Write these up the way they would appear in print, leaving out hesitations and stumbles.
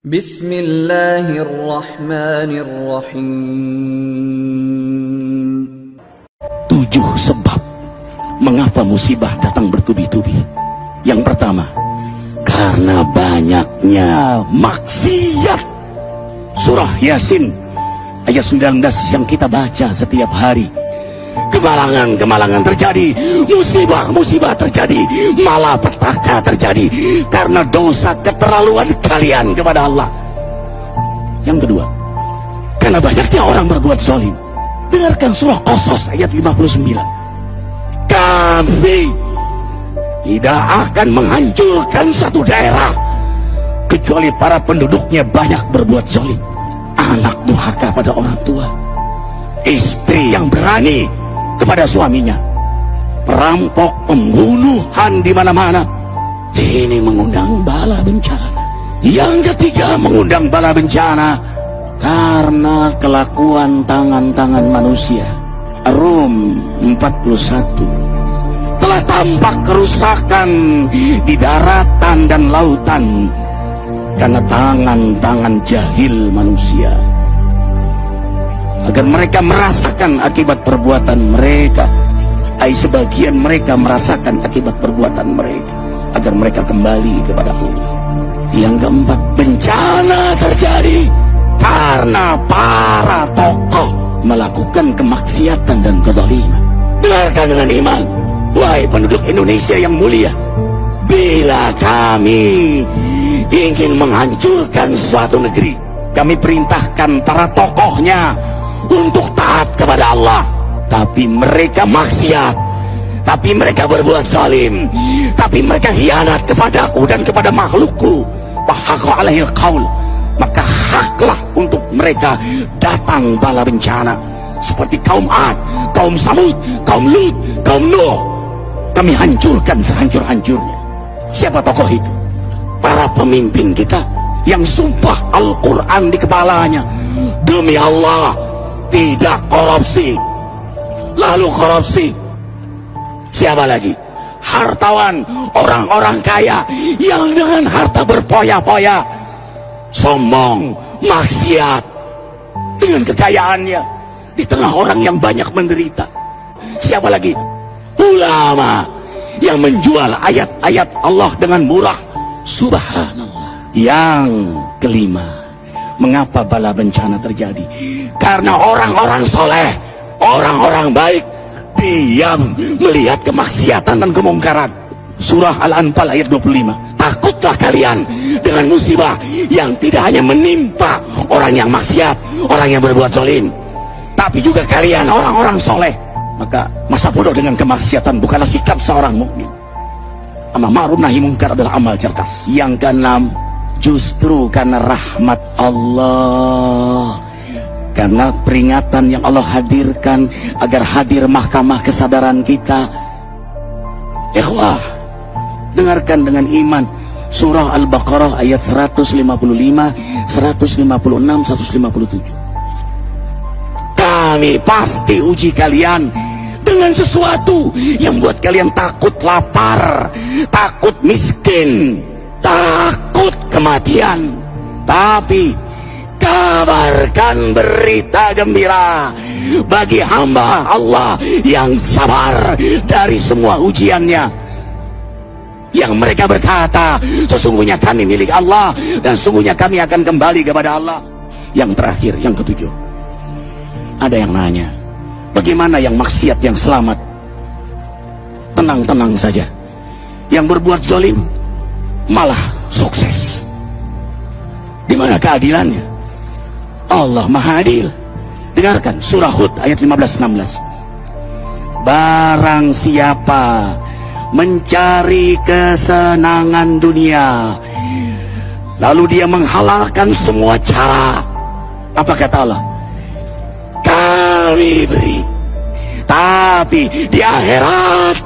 Bismillahirrahmanirrahim. 7 sebab mengapa musibah datang bertubi-tubi. Yang pertama, karena banyaknya maksiat. Surah Yasin ayat 19 yang kita baca setiap hari. Kemalangan terjadi, musibah terjadi, malapetaka terjadi karena dosa keterlaluan kalian kepada Allah. Yang kedua, karena banyaknya orang berbuat zalim. Dengarkan surah Qasas ayat 59. Kami tidak akan menghancurkan satu daerah kecuali para penduduknya banyak berbuat zalim. Anak durhaka pada orang tua, istri yang berani kepada suaminya, perampok, pembunuhan di mana-mana. Ini mengundang bala bencana. Yang ketiga, mengundang bala bencana karena kelakuan tangan-tangan manusia. Rum 41. Telah tampak kerusakan di daratan dan lautan karena tangan-tangan jahil manusia, agar mereka merasakan akibat perbuatan mereka. Sebagian mereka merasakan akibat perbuatan mereka, agar mereka kembali kepada Allah. Yang keempat, bencana terjadi karena para tokoh melakukan kemaksiatan dan kezaliman. Dengarkan dengan iman, wahai penduduk Indonesia yang mulia. Bila kami ingin menghancurkan suatu negeri, kami perintahkan para tokohnya untuk taat kepada Allah, tapi mereka maksiat, tapi mereka berbuat zalim, tapi mereka hianat kepadaku dan kepada makhlukku. Fahaqa alaihil qaul, maka haklah untuk mereka datang bala bencana seperti kaum Ad, kaum Samud, kaum Lut, kaum Nuh. Kami hancurkan sehancur-hancurnya. Siapa tokoh itu? Para pemimpin kita yang sumpah Al-Quran di kepalanya, demi Allah tidak korupsi. Lalu korupsi. Siapa lagi? Hartawan, orang-orang kaya yang dengan harta berpoya-poya, sombong, maksiat dengan kekayaannya di tengah orang yang banyak menderita. Siapa lagi? Ulama yang menjual ayat-ayat Allah dengan murah. Subhanallah. Yang kelima, mengapa bala bencana terjadi? Karena orang-orang soleh, orang-orang baik diam melihat kemaksiatan dan kemungkaran. Surah Al-Anfal ayat 25. Takutlah kalian dengan musibah yang tidak hanya menimpa orang yang maksiat, orang yang berbuat zalim, tapi juga kalian orang-orang soleh. Maka masa bodoh dengan kemaksiatan bukanlah sikap seorang mukmin. Amar ma'ruf nahi munkar adalah amal cerdas. Yang keenam, justru karena rahmat Allah, karena peringatan yang Allah hadirkan agar hadir mahkamah kesadaran kita. Ikhwah, dengarkan dengan iman surah Al-Baqarah ayat 155, 156, 157. Kami pasti uji kalian dengan sesuatu yang buat kalian takut lapar, takut miskin, takut kematian. Tapi kabarkan berita gembira bagi hamba Allah yang sabar dari semua ujiannya, yang mereka berkata, sesungguhnya kami milik Allah dan sesungguhnya kami akan kembali kepada Allah. Yang terakhir, yang ketujuh, ada yang nanya, bagaimana yang maksiat yang selamat? Tenang-tenang saja. Yang berbuat zalim malah sukses. Di mana keadilannya? Allah Maha Adil. Dengarkan surah Hud ayat 15-16. Barang siapa mencari kesenangan dunia, lalu dia menghalalkan semua cara, apa kata Allah? Kami beri, tapi di akhirat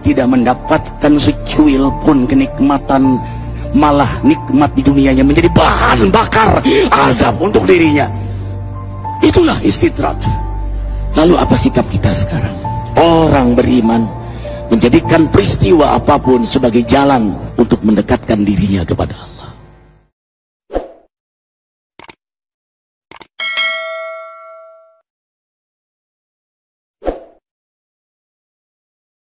tidak mendapatkan secuil pun kenikmatan, malah nikmat di dunianya menjadi bahan bakar azab untuk dirinya. Itulah istidrat. Lalu apa sikap kita sekarang? Orang beriman menjadikan peristiwa apapun sebagai jalan untuk mendekatkan dirinya kepada Allah.